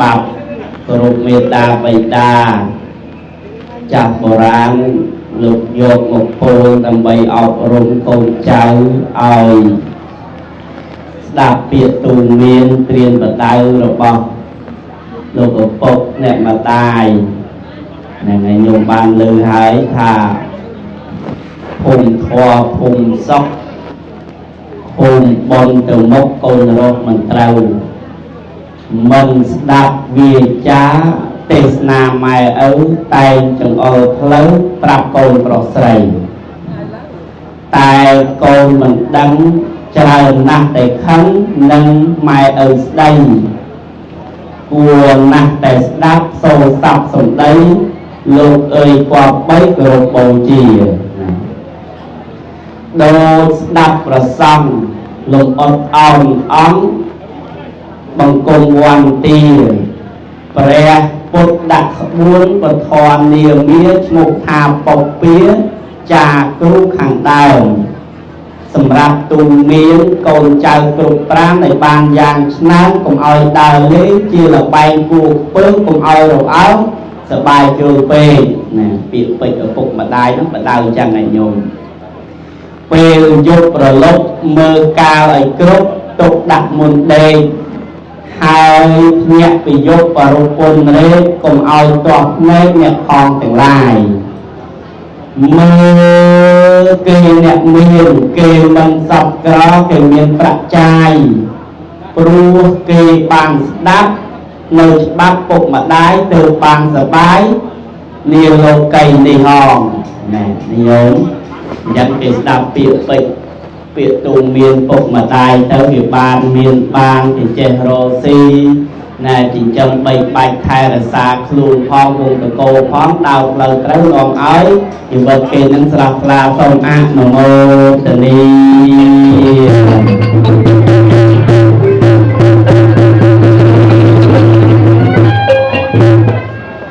bạc group meta bày đa chặt bồ rán lục dột một phôi tầm bày ọc rung côn cháu oi đạp biệt tù miên triền và tay rồi bọc lục ở bốc nẹ mà tài này ngày nhung ban lư hái thà phùng thoa phùng sóc phùng bồn từ mốc côn rốt mình trâu mình đạp vì chá tê nà mai ấu tay chẳng ôi thấu trạp côn pro srei tay côn mình đắng chờ nạc để khấn nâng mai ấu đây cuồng nạc để đáp sâu sắp sống đấy lục ơi qua bấy gồm bầu chìa đồ đáp ra xong lục ớt ong bằng cùng hoàn tìa bè bột đặt buôn và thòn nìa mía một thà bọc phía trà cứu khẳng đào sầm rạp tù miếng cồn chào cục pramในបានយ៉ាងឆ្នាំកុំឲ្យដើរលេងជាលបែងគួរពើកុំឲ្យរអើសបាយជើងពេកណាពាក្យពេចឪពុកម្ដាយហ្នឹងបដៅចឹងឯញោមពេលយប់ប្រឡប់មើលកាលឲ្យគ្រប់ទុកដាក់មុនដេកហើយញាក់ពីយប់បរុពន្ធរេកកុំឲ្យទាស់ភ្នែកអ្នកផងទាំងឡាយមើលគេអ្នកមានគេមិនសប្ក្រគេមានប្រាក់ចាយព្រោះគេបានស្ដាប់នៅច្បាប់ពុកម្ដាយទៅបានសបាយនាលោកីនេះហងណាញោមយ៉ាងគេស្ដាប់ពាក្យពេចន៍ពាក្យទូមានពុកម្ដាយទៅវាបានមានបានគេចេះរកស៊ីណែចិញ្ចឹមបីបាច់ថែរក្សាខ្លួនផងវងតកោផងដើរផ្លូវត្រូវនាំឲ្យជីវិតគេនឹងស្រស់ថ្លាសូមអនុមោទនា